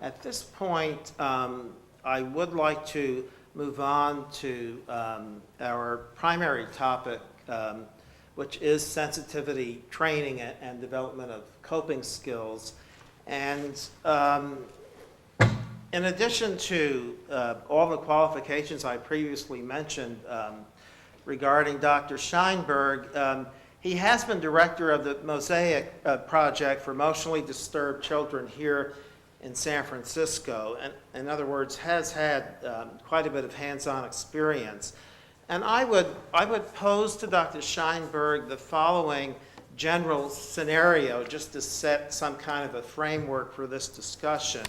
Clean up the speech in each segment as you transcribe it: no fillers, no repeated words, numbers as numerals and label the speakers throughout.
Speaker 1: At this point, I would like to move on to our primary topic, which is sensitivity training and development of coping skills. And in addition to all the qualifications I previously mentioned regarding Dr. Szajnberg, he has been director of the Mosaic Project for emotionally disturbed children here in San Francisco, and in other words, has had quite a bit of hands-on experience. And I would pose to Dr. Szajnberg the following general scenario, just to set some kind of a framework for this discussion.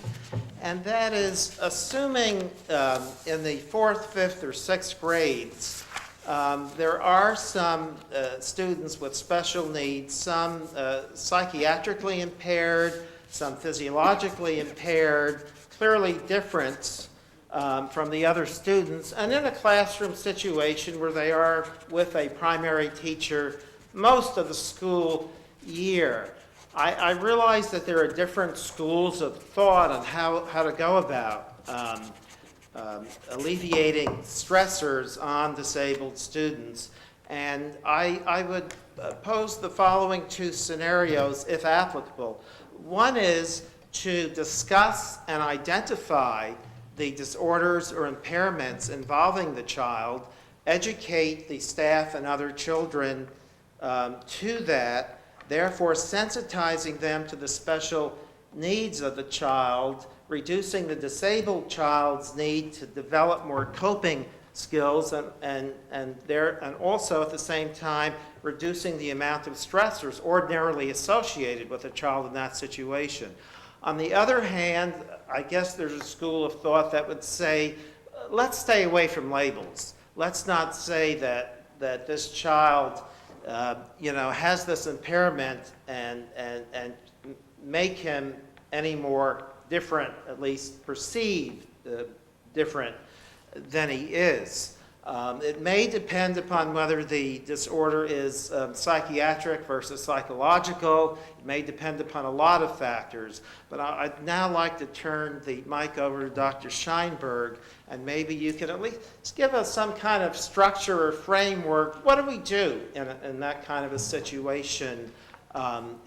Speaker 1: And that is, assuming in the 4th, 5th, or 6th grades, there are some students with special needs, some psychiatrically impaired, some physiologically impaired, clearly different from the other students, and in a classroom situation where they are with a primary teacher most of the school year. I realize that there are different schools of thought on how to go about alleviating stressors on disabled students. And I would pose the following two scenarios, if applicable. One is to discuss and identify the disorders or impairments involving the child, educate the staff and other children to that, therefore sensitizing them to the special needs of the child, reducing the disabled child's need to develop more coping skills, and also at the same time reducing the amount of stressors ordinarily associated with a child in that situation. On the other hand, I guess there's a school of thought that would say, let's stay away from labels. Let's not say that this child has this impairment and make him any more different, at least perceived different than he is. It may depend upon whether the disorder is psychiatric versus psychological. It may depend upon a lot of factors. But I'd now like to turn the mic over to Dr. Szajnberg, and maybe you could at least give us some kind of structure or framework. What do we do in that kind of a situation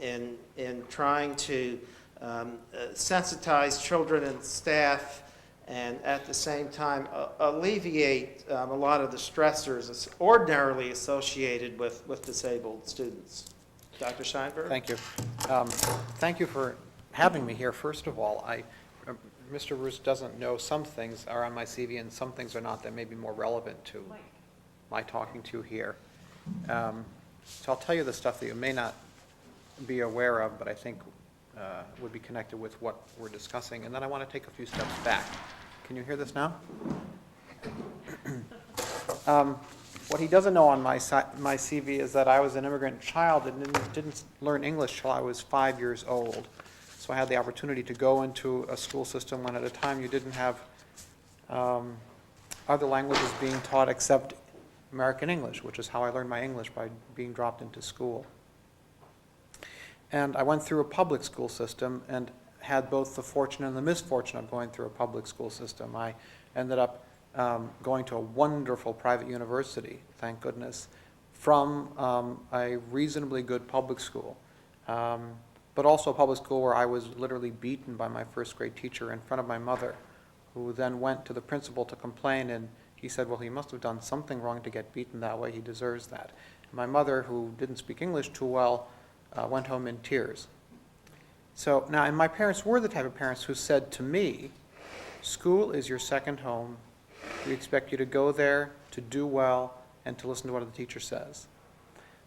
Speaker 1: in trying to sensitize children and staff, and at the same time alleviate a lot of the stressors ordinarily associated with disabled students? Dr. Szajnberg?
Speaker 2: Thank you. Thank you for having me here, first of all. Mr. Roos doesn't know some things are on my CV and some things are not that may be more relevant to my talking to you here. So I'll tell you the stuff that you may not be aware of, but I think would be connected with what we're discussing. And then I want to take a few steps back. Can you hear this now? What he doesn't know on my CV is that I was an immigrant child and didn't learn English till I was 5 years old. So I had the opportunity to go into a school system when at a time you didn't have other languages being taught except American English, which is how I learned my English, by being dropped into school. And I went through a public school system and had both the fortune and the misfortune of going through a public school system. I ended up going to a wonderful private university, thank goodness, from a reasonably good public school, but also a public school where I was literally beaten by my first grade teacher in front of my mother, who then went to the principal to complain, and he said, well, he must have done something wrong to get beaten that way. He deserves that. And my mother, who didn't speak English too well, went home in tears. So now, and my parents were the type of parents who said to me, school is your second home. We expect you to go there, to do well, and to listen to what the teacher says.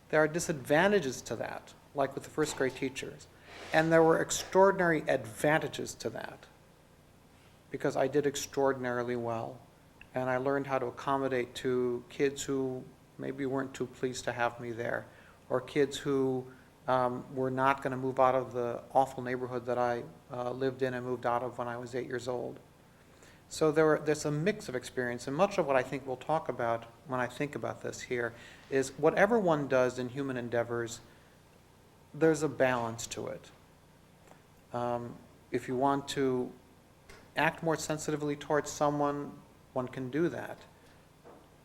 Speaker 2: There are disadvantages to that, like with the first grade teachers. And there were extraordinary advantages to that, because I did extraordinarily well. And I learned how to accommodate to kids who maybe weren't too pleased to have me there, or kids who were not going to move out of the awful neighborhood that I lived in and moved out of when I was 8 years old. So there's a mix of experience, and much of what I think we'll talk about when I think about this here is whatever one does in human endeavors, there's a balance to it. If you want to act more sensitively towards someone, one can do that.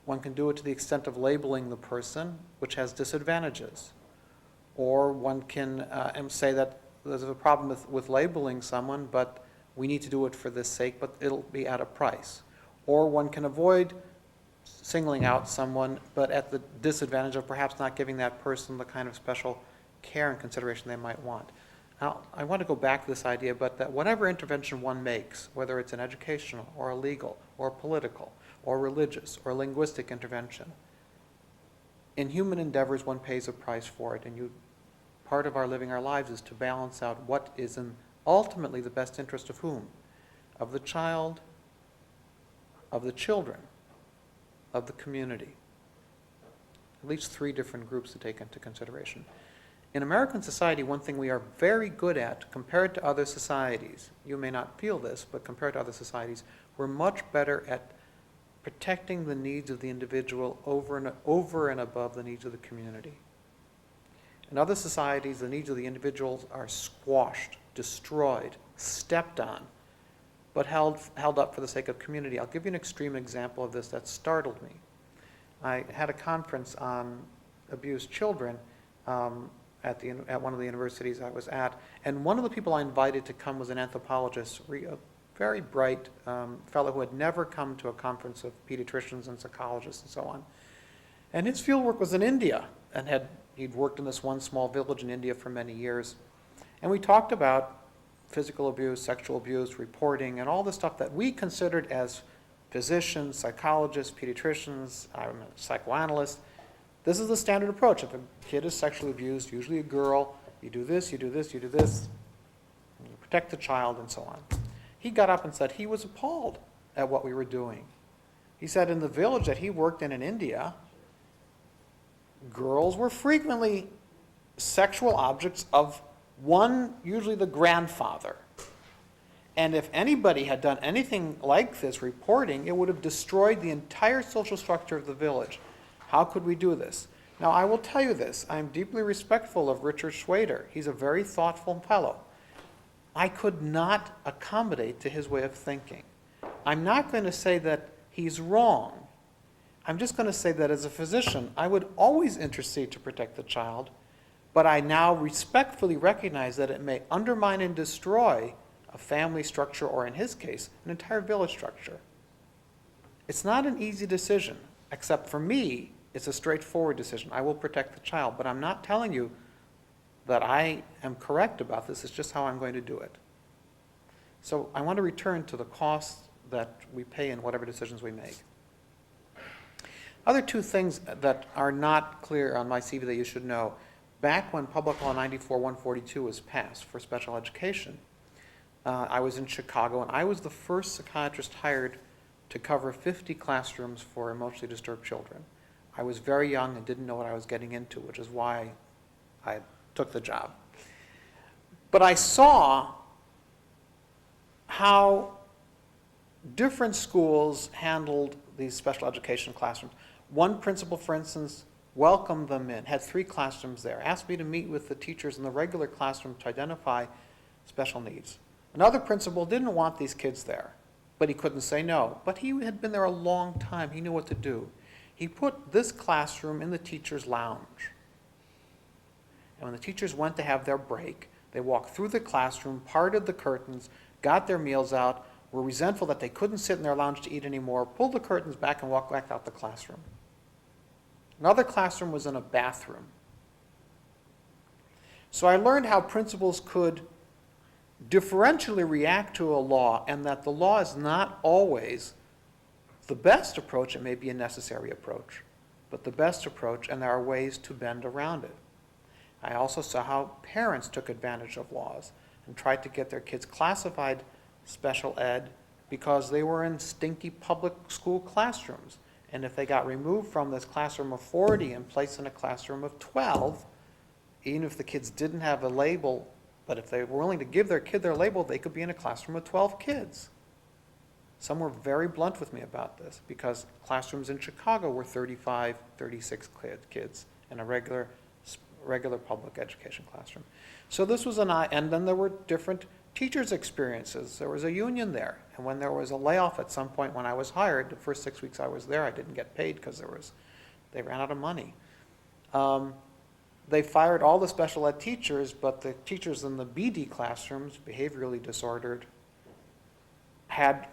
Speaker 2: One can do it to the extent of labeling the person, which has disadvantages. Or one can say that there's a problem with labeling someone, but we need to do it for this sake, but it'll be at a price. Or one can avoid singling out someone, but at the disadvantage of perhaps not giving that person the kind of special care and consideration they might want. Now, I want to go back to this idea, but that whatever intervention one makes, whether it's an educational or a legal or political or religious or linguistic intervention, in human endeavors one pays a price for it, and part of our living our lives is to balance out what is in ultimately the best interest of whom? Of the child, of the children, of the community. At least three different groups to take into consideration. In American society, one thing we are very good at, compared to other societies, you may not feel this, but compared to other societies, we're much better at protecting the needs of the individual over and above the needs of the community. In other societies, the needs of the individuals are squashed, destroyed, stepped on, but held up for the sake of community. I'll give you an extreme example of this that startled me. I had a conference on abused children at one of the universities I was at, and one of the people I invited to come was an anthropologist, a very bright fellow who had never come to a conference of pediatricians and psychologists and so on. And his fieldwork was in India, and he'd worked in this one small village in India for many years. And we talked about physical abuse, sexual abuse, reporting, and all the stuff that we considered as physicians, psychologists, pediatricians, psychoanalysts. This is the standard approach. If a kid is sexually abused, usually a girl, you do this, you do this, you do this, and you protect the child, and so on. He got up and said he was appalled at what we were doing. He said in the village that he worked in India, girls were frequently sexual objects of one, usually the grandfather. And if anybody had done anything like this reporting, it would have destroyed the entire social structure of the village. How could we do this? Now, I will tell you this. I'm deeply respectful of Richard Schwader. He's a very thoughtful fellow. I could not accommodate to his way of thinking. I'm not going to say that he's wrong. I'm just going to say that as a physician, I would always intercede to protect the child, but I now respectfully recognize that it may undermine and destroy a family structure, or in his case, an entire village structure. It's not an easy decision, except for me, it's a straightforward decision. I will protect the child, but I'm not telling you that I am correct about this. It's just how I'm going to do it. So I want to return to the costs that we pay in whatever decisions we make. Other two things that are not clear on my CV that you should know. Back when Public Law 94-142 was passed for special education, I was in Chicago, and I was the first psychiatrist hired to cover 50 classrooms for emotionally disturbed children. I was very young and didn't know what I was getting into, which is why I took the job. But I saw how different schools handled these special education classrooms. One principal, for instance, welcomed them in, had 3 classrooms there, asked me to meet with the teachers in the regular classroom to identify special needs. Another principal didn't want these kids there, but he couldn't say no. But he had been there a long time. He knew what to do. He put this classroom in the teacher's lounge. And when the teachers went to have their break, they walked through the classroom, parted the curtains, got their meals out, were resentful that they couldn't sit in their lounge to eat anymore, pulled the curtains back and walked back out the classroom. Another classroom was in a bathroom. So I learned how principals could differentially react to a law, and that the law is not always the best approach. It may be a necessary approach, but the best approach, and there are ways to bend around it. I also saw how parents took advantage of laws and tried to get their kids classified special ed because they were in stinky public school classrooms. And if they got removed from this classroom of 40 and placed in a classroom of 12, even if the kids didn't have a label, but if they were willing to give their kid their label, they could be in a classroom of 12 kids. Some were very blunt with me about this because classrooms in Chicago were 35, 36 kids in a regular public education classroom. So this was and then there were different Teachers' experiences, there was a union there, and when there was a layoff at some point when I was hired, the first 6 weeks I was there, I didn't get paid because they ran out of money. They fired all the special ed teachers, but the teachers in the BD classrooms, behaviorally disordered, had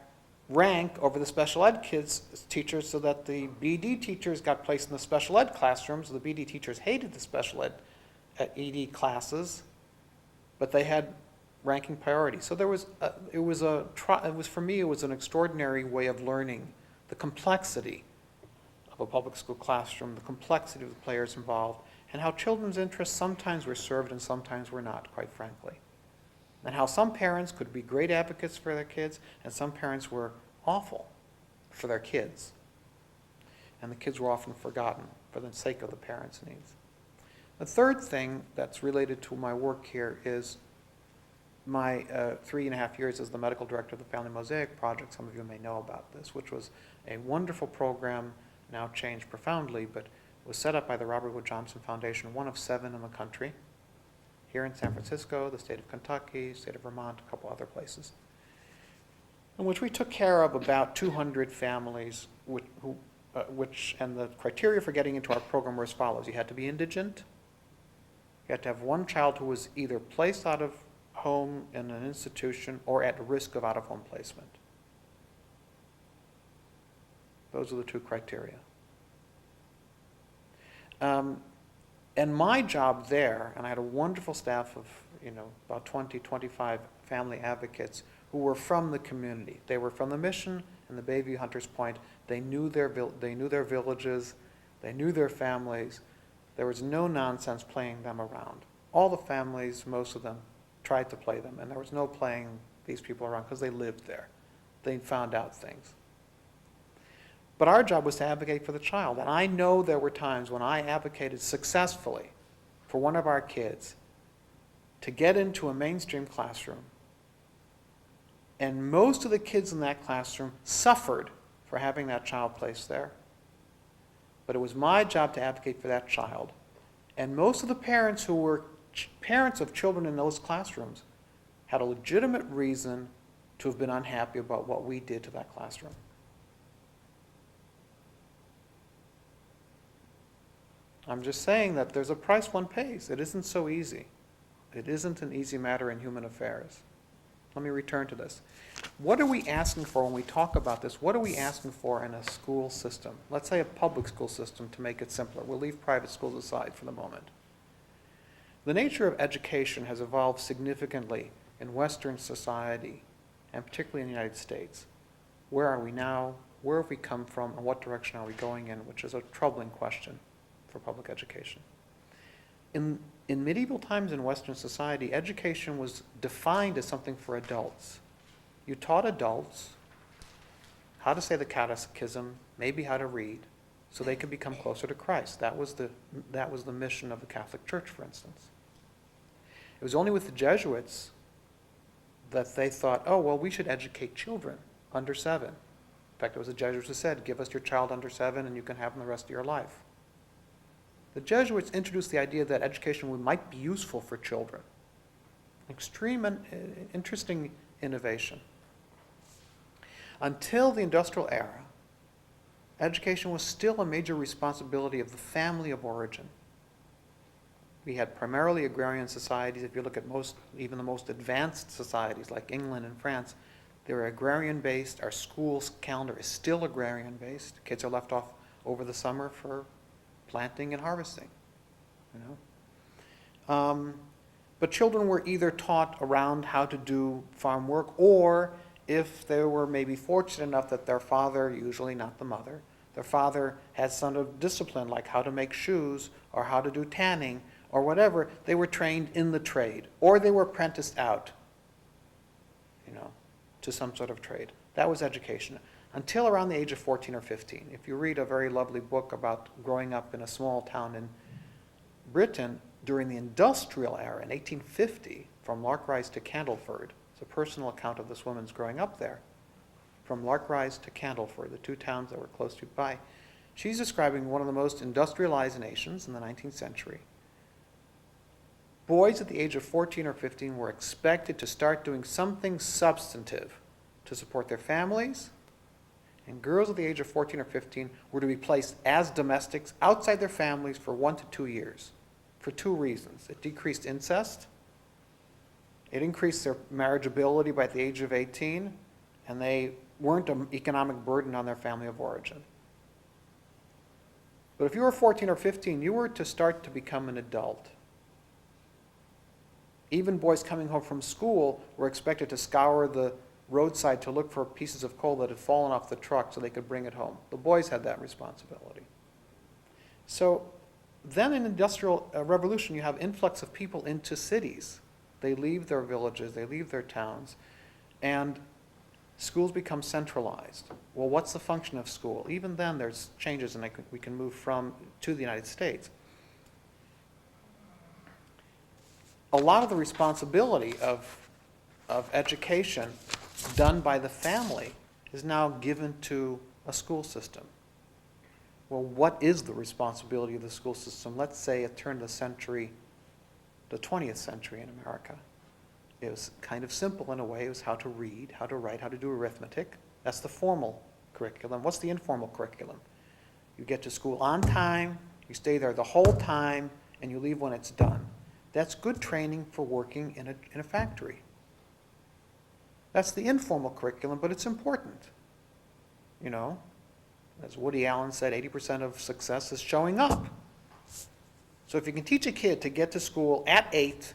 Speaker 2: rank over the special ed teachers, so that the BD teachers got placed in the special ed classrooms. The BD teachers hated the special ed ED classes, but they had ranking priority. So for me, it was an extraordinary way of learning the complexity of a public school classroom, the complexity of the players involved, and how children's interests sometimes were served and sometimes were not, quite frankly. And how some parents could be great advocates for their kids, and some parents were awful for their kids. And the kids were often forgotten for the sake of the parents' needs. The third thing that's related to my work here is my 3.5 years as the medical director of the Family Mosaic Project. Some of you may know about this, which was a wonderful program, now changed profoundly, but was set up by the Robert Wood Johnson Foundation, one of 7 in the country, here in San Francisco, the state of Kentucky, state of Vermont, a couple other places, in which we took care of about 200 families, and the criteria for getting into our program were as follows. You had to be indigent. You had to have one child who was either placed out of home in an institution or at risk of out-of-home placement. Those are the 2 criteria. And my job there, and I had a wonderful staff of about 20, 25 family advocates who were from the community. They were from the Mission and the Bayview Hunters Point. They knew their villages. They knew their families. There was no nonsense playing them around. All the families, most of them, tried to play them, and there was no playing these people around because they lived there. They found out things. But our job was to advocate for the child. And I know there were times when I advocated successfully for one of our kids to get into a mainstream classroom. And most of the kids in that classroom suffered for having that child placed there. But it was my job to advocate for that child. And most of the parents who were parents of children in those classrooms had a legitimate reason to have been unhappy about what we did to that classroom. I'm just saying that there's a price one pays. It isn't so easy. It isn't an easy matter in human affairs. Let me return to this. What are we asking for when we talk about this? What are we asking for in a school system? Let's say a public school system to make it simpler. We'll leave private schools aside for the moment. The nature of education has evolved significantly in Western society, and particularly in the United States. Where are we now? Where have we come from? And what direction are we going in? Which is a troubling question for public education. In medieval times in Western society, education was defined as something for adults. You taught adults how to say the catechism, maybe how to read, so they could become closer to Christ. That was the mission of the Catholic Church, for instance. It was only with the Jesuits that they thought, oh, well, we should educate children under 7. In fact, it was the Jesuits who said, give us your child under 7 and you can have them the rest of your life. The Jesuits introduced the idea that education might be useful for children. Extreme and interesting innovation. Until the industrial era, education was still a major responsibility of the family of origin. We had primarily agrarian societies. If you look at even the most advanced societies like England and France, they were agrarian-based. Our school's calendar is still agrarian-based. Kids are left off over the summer for planting and harvesting. But children were either taught around how to do farm work, or if they were maybe fortunate enough that their father, usually not the mother, their father had some sort of discipline like how to make shoes or how to do tanning or whatever, they were trained in the trade, or they were apprenticed out, to some sort of trade. That was education. Until around the age of 14 or 15. If you read a very lovely book about growing up in a small town in Britain during the industrial era in 1850, from Larkrise to Candleford, it's a personal account of this woman's growing up there, from Larkrise to Candleford, the 2 towns that were close to by. She's describing one of the most industrialized nations in the 19th century. boys at the age of 14 or 15 were expected to start doing something substantive to support their families, and girls at the age of 14 or 15 were to be placed as domestics outside their families for 1 to 2 years, for 2 reasons. It decreased incest, it increased their marriageability by the age of 18, and they weren't an economic burden on their family of origin. But if you were 14 or 15, you were to start to become an adult. Even boys coming home from school were expected to scour the roadside to look for pieces of coal that had fallen off the truck so they could bring it home. The boys had that responsibility. So then in the Industrial Revolution, you have influx of people into cities. They leave their villages, they leave their towns, and schools become centralized. Well, what's the function of school? Even then, there's changes, and we can move to the United States. A lot of the responsibility of education done by the family is now given to a school system. Well, what is the responsibility of the school system? Let's say it turned the 20th century in America. It was kind of simple in a way. It was how to read, how to write, how to do arithmetic. That's the formal curriculum. What's the informal curriculum? You get to school on time, you stay there the whole time, and you leave when it's done. That's good training for working in a factory. That's the informal curriculum, but it's important. You know, as Woody Allen said, 80% of success is showing up. So if you can teach a kid to get to school at 8,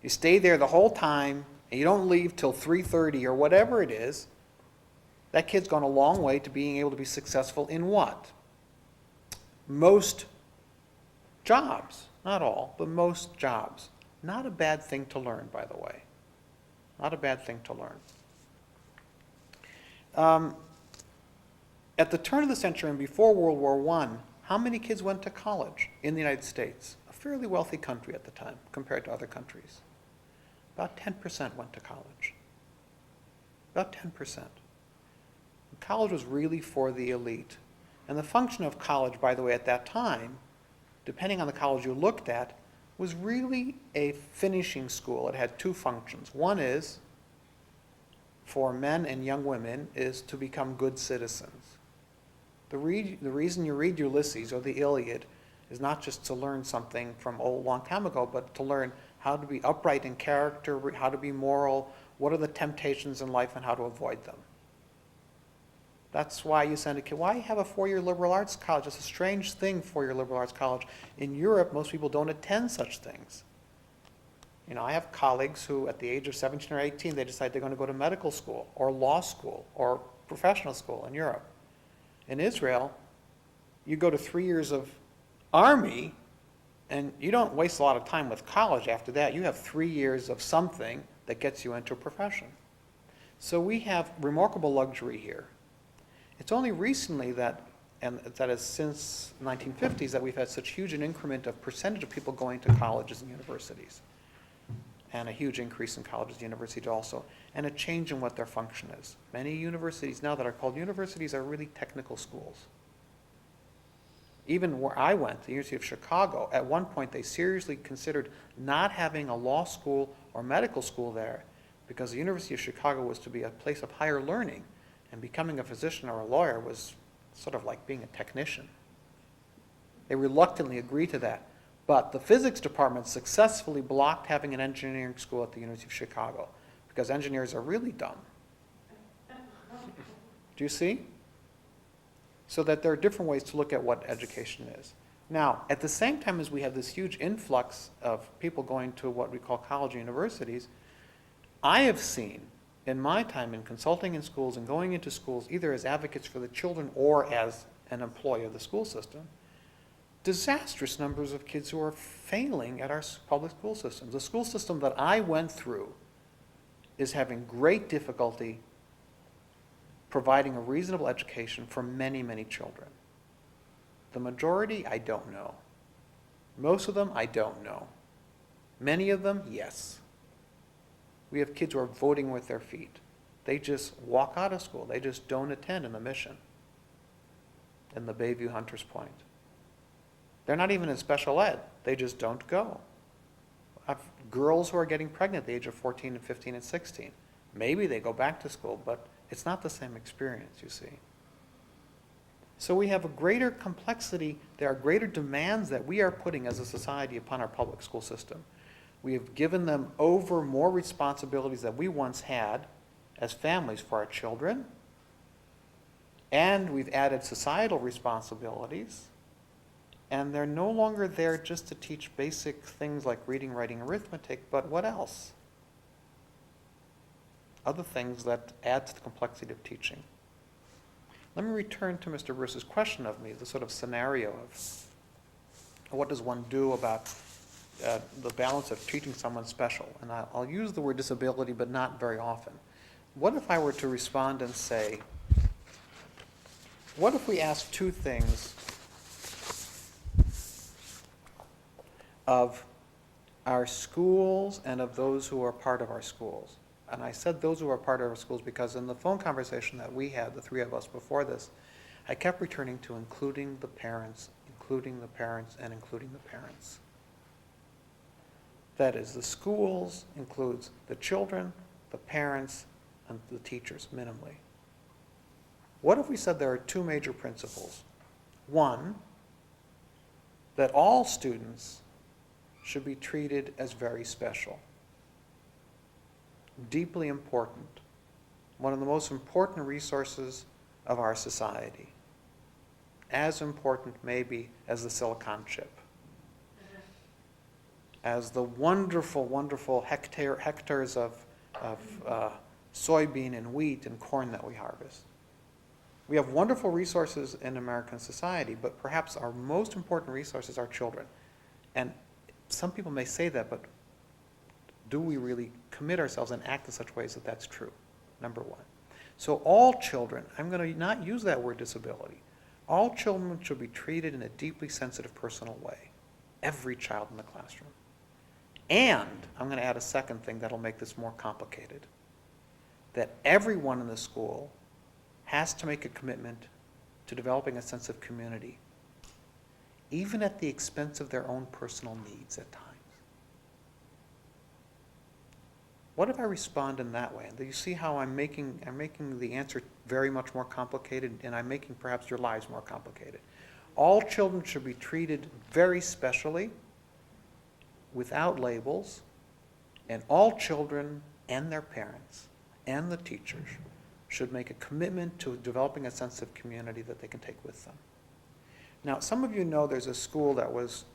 Speaker 2: you stay there the whole time, and you don't leave till 3:30 or whatever it is, that kid's gone a long way to being able to be successful in what? Most jobs. Not all, but most jobs. Not a bad thing to learn, by the way. Not a bad thing to learn. At the turn of the century and before World War I, how many kids went to college in the United States? A fairly wealthy country at the time compared to other countries. About 10% went to college. About 10%. College was really for the elite. And the function of college, by the way, at that time, depending on the college you looked at, was really a finishing school. It had 2 functions. One is, for men and young women, is to become good citizens. The reason you read Ulysses or the Iliad is not just to learn something from a long time ago, but to learn how to be upright in character, how to be moral, what are the temptations in life, and how to avoid them. That's why you send a kid. Why have a 4-year liberal arts college? It's a strange thing, 4-year liberal arts college. In Europe, most people don't attend such things. You know, I have colleagues who, at the age of 17 or 18, they decide they're going to go to medical school or law school or professional school in Europe. In Israel, you go to 3 years of army, and you don't waste a lot of time with college after that. You have 3 years of something that gets you into a profession. So we have remarkable luxury here. It's only recently that is since the 1950s, that we've had such huge an increment of percentage of people going to colleges and universities, and a huge increase in colleges and universities also, and a change in what their function is. Many universities now that are called universities are really technical schools. Even where I went, the University of Chicago, at one point they seriously considered not having a law school or medical school there, because the University of Chicago was to be a place of higher learning, and becoming a physician or a lawyer was sort of like being a technician. They reluctantly agreed to that. But the physics department successfully blocked having an engineering school at the University of Chicago, because engineers are really dumb. Do you see? So that there are different ways to look at what education is. Now, at the same time as we have this huge influx of people going to what we call college and universities, I have seen in my time in consulting in schools and going into schools, either as advocates for the children or as an employee of the school system, disastrous numbers of kids who are failing at our public school systems. The school system that I went through is having great difficulty providing a reasonable education for many, many children. The majority, I don't know. Most of them, I don't know. Many of them, yes. We have kids who are voting with their feet. They just walk out of school. They just don't attend in the Mission, in the Bayview Hunters Point. They're not even in special ed. They just don't go. girls who are getting pregnant at the age of 14 and 15 and 16. Maybe they go back to school, but it's not the same experience, you see. So we have a greater complexity, there are greater demands that we are putting as a society upon our public school system. We have given them over more responsibilities that we once had as families for our children, and we've added societal responsibilities, and they're no longer there just to teach basic things like reading, writing, arithmetic, but what else? Other things that add to the complexity of teaching. Let me return to Mr. Bruce's question of me, the sort of scenario of what does one do about the balance of treating someone special. And I'll use the word disability, but not very often. What if I were to respond and say, what if we asked two things of our schools and of those who are part of our schools? And I said those who are part of our schools because in the phone conversation that we had, the three of us before this, I kept returning to including the parents, including the parents, and including the parents. That is, the schools includes the children, the parents, and the teachers, minimally. What if we said there are two major principles? One, that all students should be treated as very special. Deeply important. One of the most important resources of our society. As important, maybe, as the silicon chip. As the wonderful, wonderful hectares of soybean and wheat and corn that we harvest. We have wonderful resources in American society, but perhaps our most important resources are children. And some people may say that, but do we really commit ourselves and act in such ways that that's true? Number one. So all children, I'm going to not use that word disability. All children should be treated in a deeply sensitive, personal way. Every child in the classroom. And I'm going to add a second thing that'll make this more complicated. That everyone in the school has to make a commitment to developing a sense of community, even at the expense of their own personal needs at times. What if I respond in that way? Do you see how I'm making the answer very much more complicated, and I'm making perhaps your lives more complicated? All children should be treated very specially, without labels, and all children and their parents and the teachers should make a commitment to developing a sense of community that they can take with them. Now, some of you know there's a school that was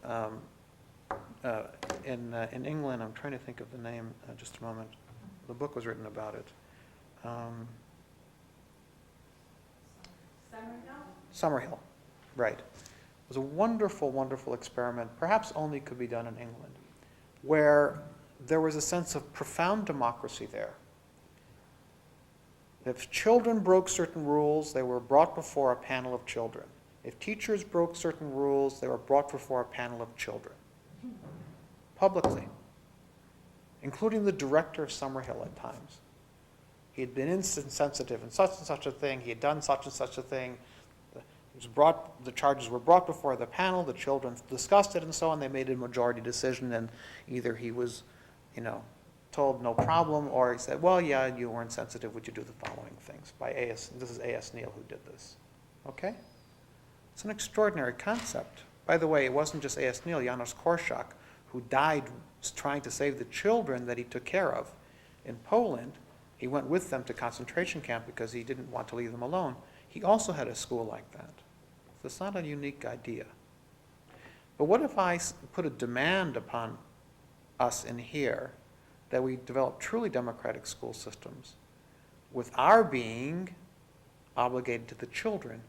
Speaker 2: in England. I'm trying to think of the name just a moment. The book was written about it. Summerhill, right. It was a wonderful, wonderful experiment, perhaps only could be done in England, where there was a sense of profound democracy there. If children broke certain rules, they were brought before a panel of children. If teachers broke certain rules, they were brought before a panel of children. Publicly. Including the director of Summerhill at times. He had been insensitive in such and such a thing, he had done such and such a thing. The charges were brought before the panel, the children discussed it and so on, they made a majority decision, and either he was, told no problem, or he said, well, yeah, you weren't sensitive, would you do the following things? This is A.S. Neal who did this. Okay? It's an extraordinary concept. By the way, it wasn't just A.S. Neal, Janusz Korczak, who died trying to save the children that he took care of in Poland. He went with them to concentration camp because he didn't want to leave them alone. He also had a school like that. So it's not a unique idea. But what if I put a demand upon us in here that we develop truly democratic school systems with our being obligated to the children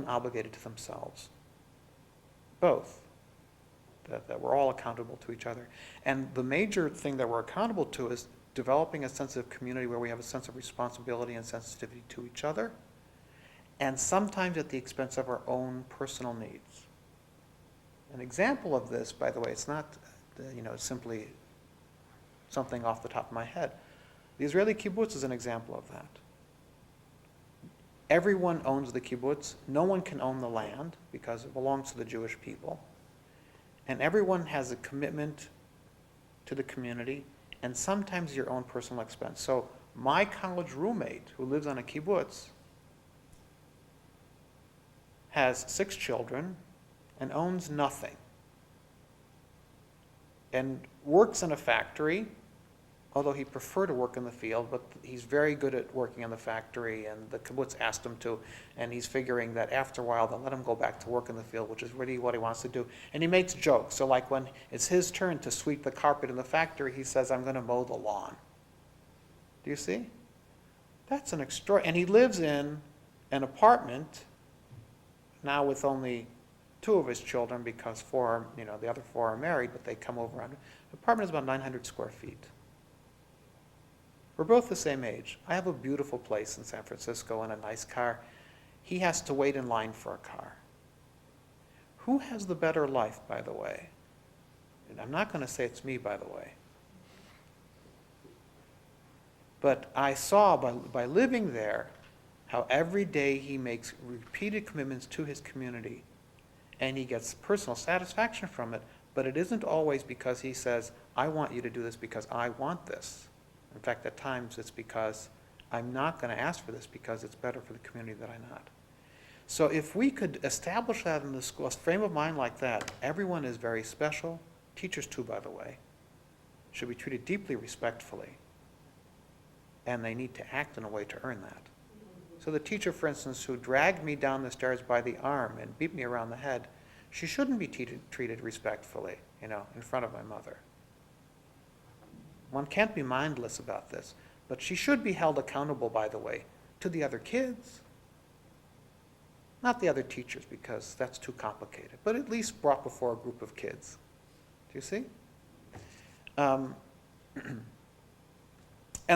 Speaker 2: obligated to themselves? Both. That we're all accountable to each other. And the major thing that we're accountable to is developing a sense of community where we have a sense of responsibility and sensitivity to each other, and sometimes at the expense of our own personal needs. An example of this, by the way, it's not simply something off the top of my head. The Israeli kibbutz is an example of that. Everyone owns the kibbutz. No one can own the land because it belongs to the Jewish people. And everyone has a commitment to the community, and sometimes your own personal expense. So my college roommate, who lives on a kibbutz, has 6 children and owns nothing, and works in a factory, although he'd prefer to work in the field, but he's very good at working in the factory, and the kibbutz asked him to, and he's figuring that after a while they'll let him go back to work in the field, which is really what he wants to do. And he makes jokes. So like when it's his turn to sweep the carpet in the factory, he says, "I'm going to mow the lawn." Do you see? That's an extraordinary, and he lives in an apartment now with only 2 of his children, because 4, the other 4 are married, but they come over on. The apartment is about 900 square feet. We're both the same age. I have a beautiful place in San Francisco and a nice car. He has to wait in line for a car. Who has the better life, by the way? And I'm not going to say it's me, by the way. But I saw by living there how every day he makes repeated commitments to his community, and he gets personal satisfaction from it, but it isn't always because he says, "I want you to do this because I want this." In fact, at times it's because I'm not going to ask for this because it's better for the community that I'm not. So if we could establish that in the school, a frame of mind like that, everyone is very special. Teachers too, by the way, should be treated deeply respectfully. And they need to act in a way to earn that. So the teacher, for instance, who dragged me down the stairs by the arm and beat me around the head, she shouldn't be treated respectfully, in front of my mother. One can't be mindless about this, but she should be held accountable, by the way, to the other kids. Not the other teachers, because that's too complicated, but at least brought before a group of kids. Do you see? And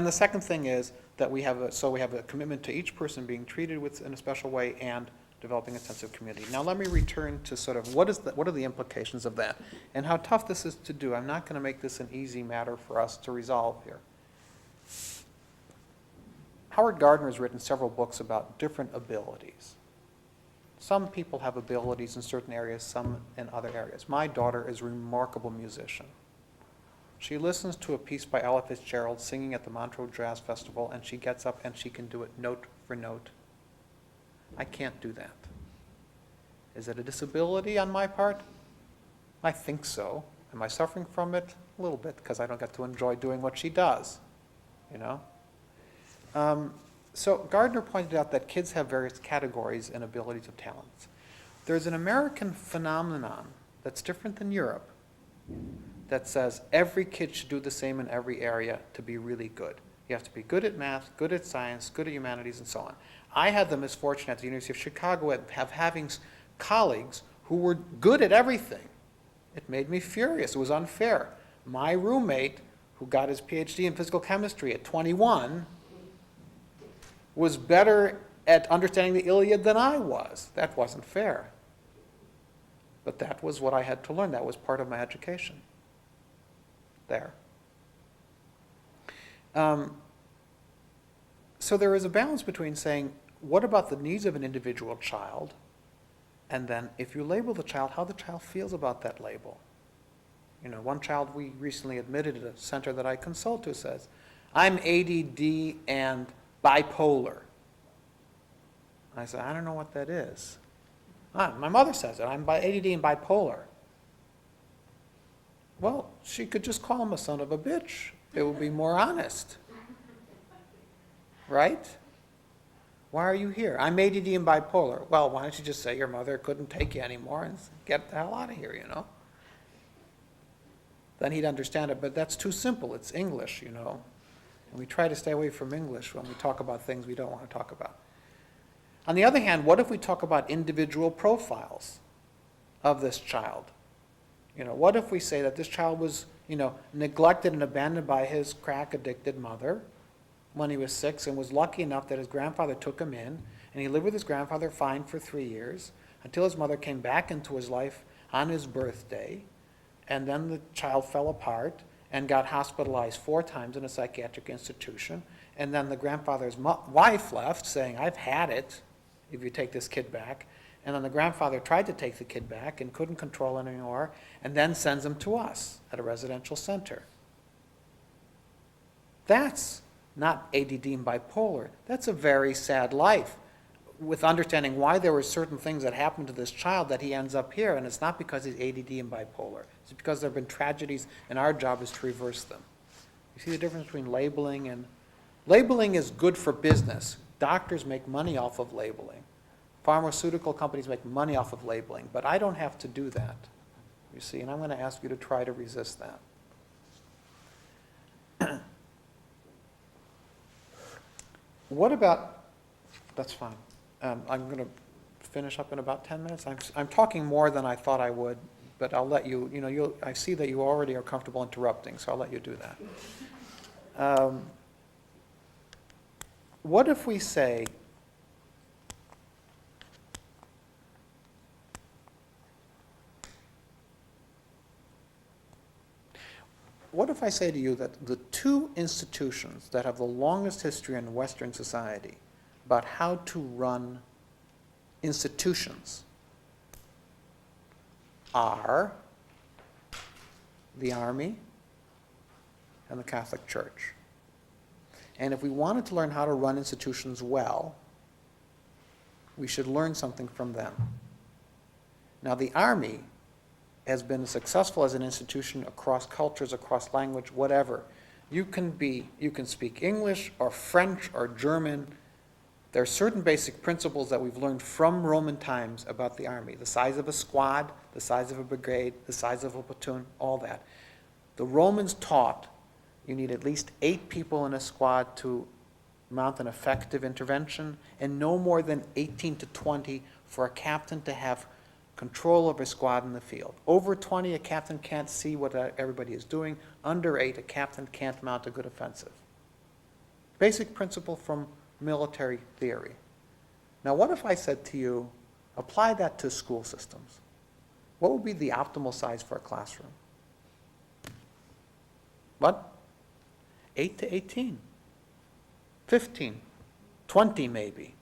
Speaker 2: the second thing is that we have a commitment to each person being treated in a special way and developing a sense of community. Now let me return to sort of what are the implications of that and how tough this is to do. I'm not going to make this an easy matter for us to resolve here. Howard Gardner has written several books about different abilities. Some people have abilities in certain areas, some in other areas. My daughter is a remarkable musician. She listens to a piece by Ella Fitzgerald singing at the Montreux Jazz Festival, and she gets up and she can do it note for note. I can't do that. Is it a disability on my part? I think so. Am I suffering from it? A little bit, because I don't get to enjoy doing what she does, So Gardner pointed out that kids have various categories and abilities of talents. There's an American phenomenon that's different than Europe that says every kid should do the same in every area to be really good. You have to be good at math, good at science, good at humanities, and so on. I had the misfortune at the University of Chicago of having colleagues who were good at everything. It made me furious. It was unfair. My roommate, who got his PhD in physical chemistry at 21, was better at understanding the Iliad than I was. That wasn't fair. But that was what I had to learn. That was part of my education. There. So there is a balance between saying, what about the needs of an individual child? And then if you label the child, how the child feels about that label. One child we recently admitted at a center that I consult to says, "I'm ADD and bipolar." I said, "I don't know what that is." My mother says it. "I'm ADD and bipolar." Well, she could just call him a son of a bitch. It would be more honest. Right? "Why are you here?" "I'm ADD and bipolar." "Well, why don't you just say your mother couldn't take you anymore and get the hell out of here, Then he'd understand it, but that's too simple. It's English, And we try to stay away from English when we talk about things we don't want to talk about. On the other hand, what if we talk about individual profiles of this child? What if we say that this child was, neglected and abandoned by his crack-addicted mother when he was 6 and was lucky enough that his grandfather took him in, and he lived with his grandfather fine for 3 years until his mother came back into his life on his birthday, and then the child fell apart and got hospitalized 4 times in a psychiatric institution, and then the grandfather's wife left saying, "I've had it if you take this kid back," and then the grandfather tried to take the kid back and couldn't control it anymore, and then sends him to us at a residential center. That's not ADD and bipolar. That's a very sad life, with understanding why there were certain things that happened to this child that he ends up here, and it's not because he's ADD and bipolar. It's because there have been tragedies, and our job is to reverse them. You see the difference between labeling and... Labeling is good for business. Doctors make money off of labeling. Pharmaceutical companies make money off of labeling, but I don't have to do that, you see, and I'm going to ask you to try to resist that. What about, that's fine. I'm going to finish up in about 10 minutes. I'm talking more than I thought I would, but I'll let you, I see that you already are comfortable interrupting, so I'll let you do that. What if we say, what if I say to you that the two institutions that have the longest history in Western society about how to run institutions are the Army and the Catholic Church? And if we wanted to learn how to run institutions well, we should learn something from them. Now, the Army has been successful as an institution across cultures, across language, whatever. You can speak English or French or German. There are certain basic principles that we've learned from Roman times about the Army. The size of a squad, the size of a brigade, the size of a platoon, all that. The Romans taught you need at least 8 people in a squad to mount an effective intervention, and no more than 18 to 20 for a captain to have control of a squad in the field. Over 20, a captain can't see what everybody is doing. Under 8, a captain can't mount a good offensive. Basic principle from military theory. Now, what if I said to you, apply that to school systems? What would be the optimal size for a classroom? What? 8 to 18, 15, 20 maybe,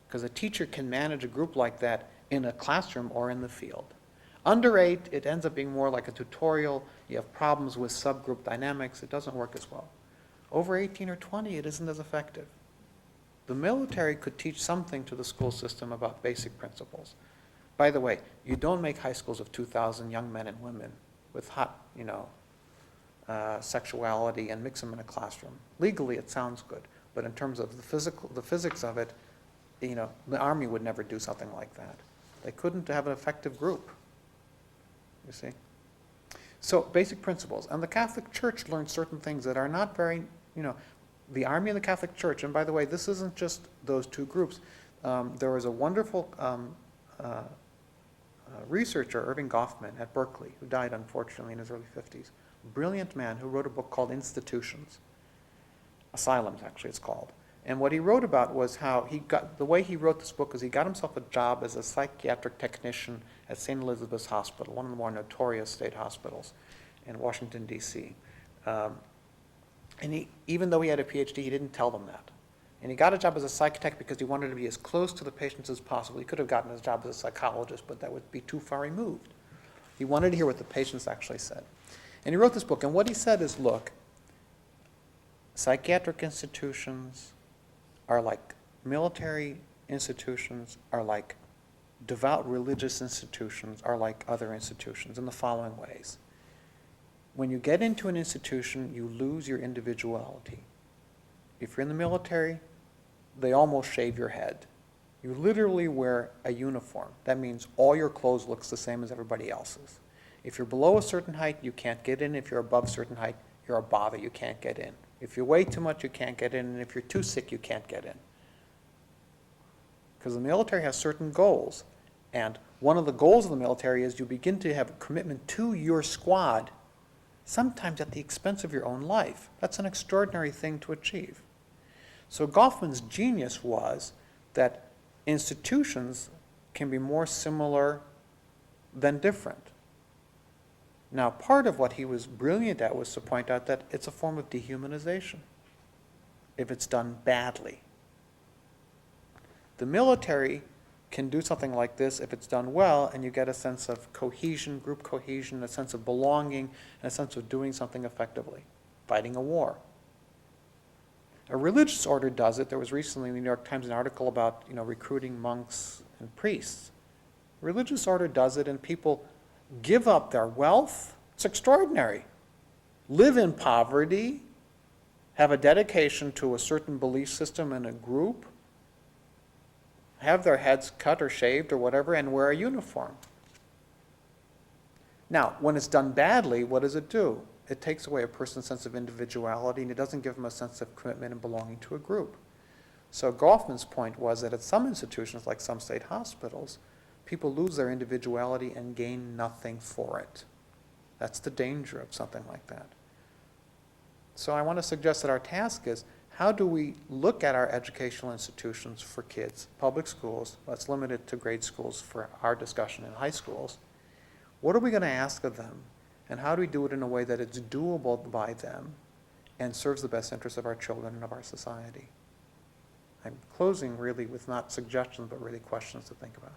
Speaker 2: because a teacher can manage a group like that in a classroom or in the field. Under 8, it ends up being more like a tutorial. You have problems with subgroup dynamics. It doesn't work as well. Over 18 or 20, it isn't as effective. The military could teach something to the school system about basic principles. By the way, you don't make high schools of 2,000 young men and women with hot, sexuality and mix them in a classroom. Legally, it sounds good, but in terms of the physics of it, the Army would never do something like that. They couldn't have an effective group, you see. So basic principles. And the Catholic Church learned certain things that are not very, the Army and the Catholic Church, and by the way, this isn't just those two groups. There was a wonderful researcher, Irving Goffman, at Berkeley, who died unfortunately in his early 50s. Brilliant man who wrote a book called Institutions. Asylums, actually, it's called. And what he wrote about was how the way he wrote this book is he got himself a job as a psychiatric technician at St. Elizabeth's Hospital, one of the more notorious state hospitals in Washington, D.C. And even though he had a PhD, he didn't tell them that. And he got a job as a psych tech because he wanted to be as close to the patients as possible. He could have gotten his job as a psychologist, but that would be too far removed. He wanted to hear what the patients actually said. And he wrote this book, and what he said is, look, psychiatric institutions are like military institutions, are like devout religious institutions, are like other institutions in the following ways. When you get into an institution, you lose your individuality. If you're in the military, they almost shave your head. You literally wear a uniform. That means all your clothes looks the same as everybody else's. If you're below a certain height, you can't get in. If you're above a certain height, you're a bother, you can't get in. If you weigh too much, you can't get in. And if you're too sick, you can't get in. Because the military has certain goals. And one of the goals of the military is you begin to have a commitment to your squad, sometimes at the expense of your own life. That's an extraordinary thing to achieve. So Goffman's genius was that institutions can be more similar than different. Now, part of what he was brilliant at was to point out that it's a form of dehumanization if it's done badly. The military can do something like this if it's done well, and you get a sense of cohesion, group cohesion, a sense of belonging, and a sense of doing something effectively, fighting a war. A religious order does it. There was recently in the New York Times an article about, recruiting monks and priests. A religious order does it, and people give up their wealth. It's extraordinary. Live in poverty, have a dedication to a certain belief system and a group, have their heads cut or shaved or whatever, and wear a uniform. Now, when it's done badly, what does it do? It takes away a person's sense of individuality, and it doesn't give them a sense of commitment and belonging to a group. So Goffman's point was that at some institutions, like some state hospitals, people lose their individuality and gain nothing for it. That's the danger of something like that. So I want to suggest that our task is, how do we look at our educational institutions for kids, public schools, let's limit it to grade schools for our discussion in high schools. What are we going to ask of them? And how do we do it in a way that it's doable by them and serves the best interests of our children and of our society? I'm closing really with not suggestions, but really questions to think about.